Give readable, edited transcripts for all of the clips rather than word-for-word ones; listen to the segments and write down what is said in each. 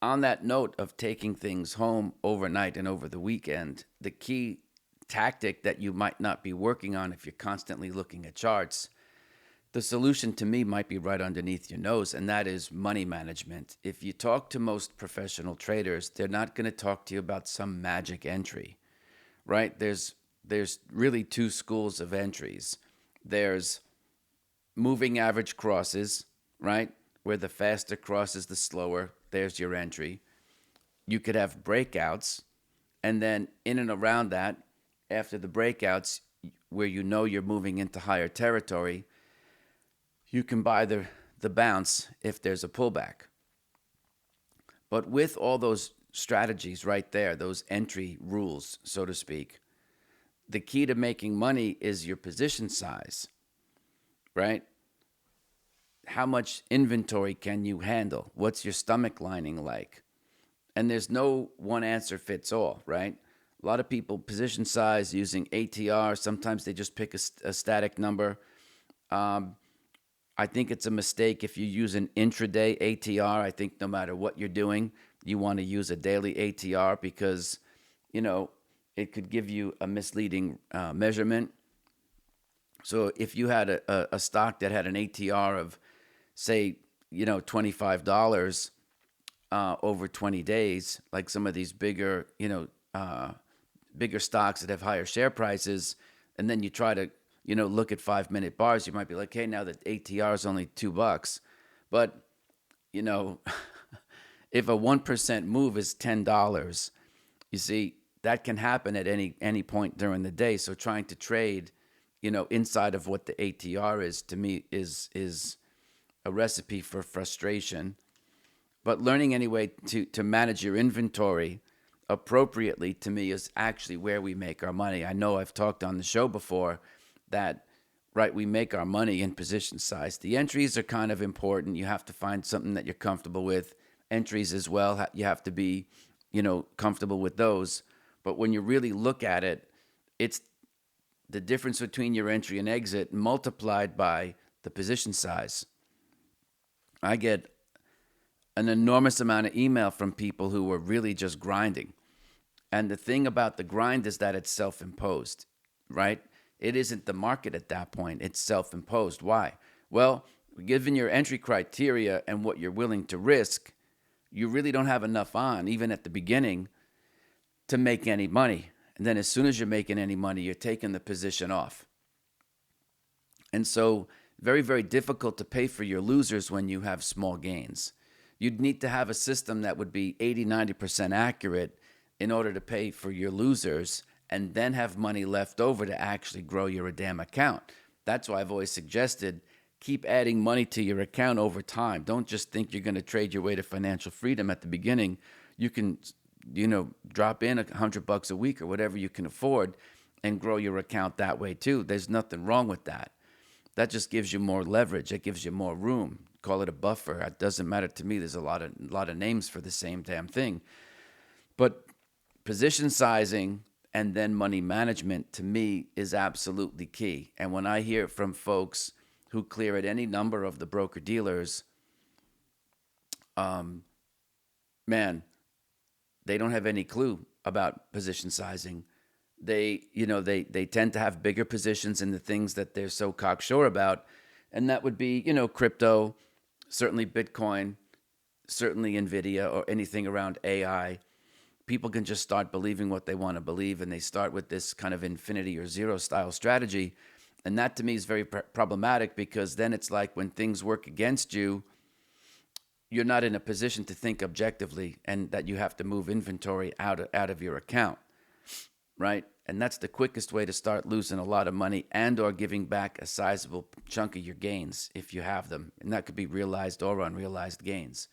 On that note of taking things home overnight and over the weekend, the key tactic that you might not be working on if you're constantly looking at charts, the solution to me might be right underneath your nose, and that is money management. If you talk to most professional traders, they're not going to talk to you about some magic entry, right? There's really two schools of entries. There's moving average crosses, right? Where the faster crosses the slower, there's your entry. You could have breakouts, and then in and around that, after the breakouts, where you know you're moving into higher territory, you can buy the bounce if there's a pullback. But with all those strategies right there, those entry rules, so to speak, the key to making money is your position size, right? How much inventory can you handle? What's your stomach lining like? And there's no one answer fits all, right? A lot of people position size using ATR. Sometimes they just pick a static number. Um, I think it's a mistake if you use an intraday ATR. I think no matter what you're doing, you want to use a daily ATR because, you know, it could give you a misleading measurement. So if you had a stock that had an ATR of, say, $25 over 20 days, like some of these bigger, bigger stocks that have higher share prices, and then you try to, look at 5 minute bars, you might be like, hey, now the ATR is only $2. But, you know, if a 1% move is $10, you see, that can happen at any point during the day. So trying to trade, inside of what the ATR is, to me is a recipe for frustration. But learning anyway to manage your inventory appropriately, to me, is actually where we make our money. I know I've talked on the show before that, right, we make our money in position size. The entries are kind of important. You have to find something that you're comfortable with. Entries as well, you have to be, comfortable with those. But when you really look at it, it's the difference between your entry and exit multiplied by the position size. I get an enormous amount of email from people who were really just grinding. And the thing about the grind is that it's self imposed, right? It isn't the market at that point, it's self imposed. Why? Well, given your entry criteria and what you're willing to risk, you really don't have enough on, even at the beginning, to make any money. And then as soon as you're making any money, you're taking the position off. And so, very, very difficult to pay for your losers when you have small gains. You'd need to have a system that would be 80, 90% accurate in order to pay for your losers and then have money left over to actually grow your damn account. That's why I've always suggested keep adding money to your account over time. Don't just think you're going to trade your way to financial freedom at the beginning. You can, drop in $100 a week or whatever you can afford and grow your account that way too. There's nothing wrong with that. That just gives you more leverage. It gives you more room. Call it a buffer. It doesn't matter to me. There's a lot of names for the same damn thing. But position sizing and then money management to me is absolutely key. And when I hear from folks who clear at any number of the broker dealers, man, they don't have any clue about position sizing. They tend to have bigger positions in the things that they're so cocksure about, and that would be crypto, certainly Bitcoin, certainly Nvidia, or anything around AI. People can just start believing what they want to believe, and they start with this kind of infinity or zero style strategy, and that to me is very problematic because then it's like when things work against you, you're not in a position to think objectively, and that you have to move inventory out of your account, right? And that's the quickest way to start losing a lot of money and or giving back a sizable chunk of your gains if you have them. And that could be realized or unrealized gains.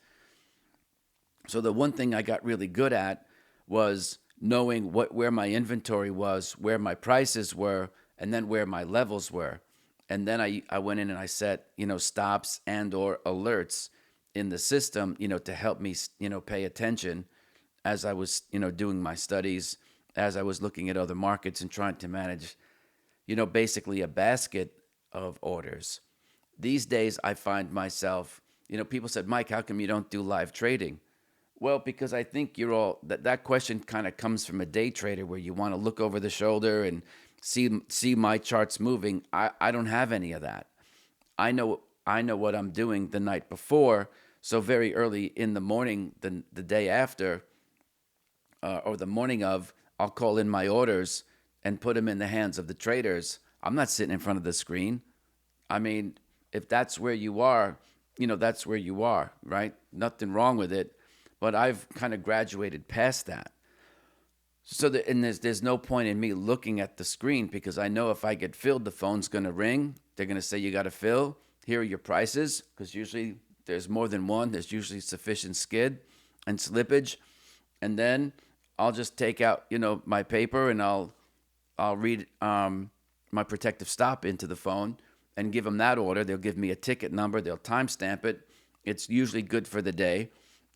So the one thing I got really good at was knowing where my inventory was, where my prices were, and then where my levels were. And then I went in and I set, stops and or alerts in the system, to help me, pay attention as I was, doing my studies, as I was looking at other markets and trying to manage, basically a basket of orders. These days, I find myself, people said, Mike, how come you don't do live trading? Well, because I think you're all that question kind of comes from a day trader where you want to look over the shoulder and see my charts moving. I don't have any of that. I know what I'm doing the night before, so very early in the morning, the day after, or the morning of, I'll call in my orders and put them in the hands of the traders. I'm not sitting in front of the screen. I mean, if that's where you are, that's where you are, right? Nothing wrong with it. But I've kind of graduated past that. And there's no point in me looking at the screen because I know if I get filled, the phone's going to ring. They're going to say, you got to fill. Here are your prices. Because usually there's more than one. There's usually sufficient skid and slippage. And then I'll just take out, my paper and I'll read my protective stop into the phone and give them that order. They'll give me a ticket number. They'll timestamp it. It's usually good for the day.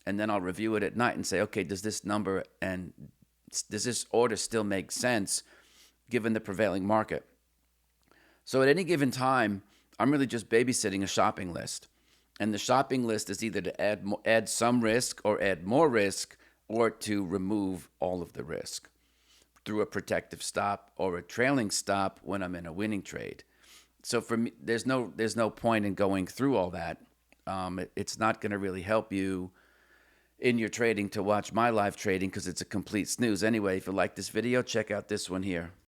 And then I'll review it at night and say, okay, does this number and does this order still make sense given the prevailing market? So at any given time, I'm really just babysitting a shopping list. And the shopping list is either to add some risk or add more risk or to remove all of the risk through a protective stop or a trailing stop when I'm in a winning trade. So for me, there's no point in going through all that. It's not going to really help you in your trading to watch my live trading because it's a complete snooze. Anyway, if you like this video, check out this one here.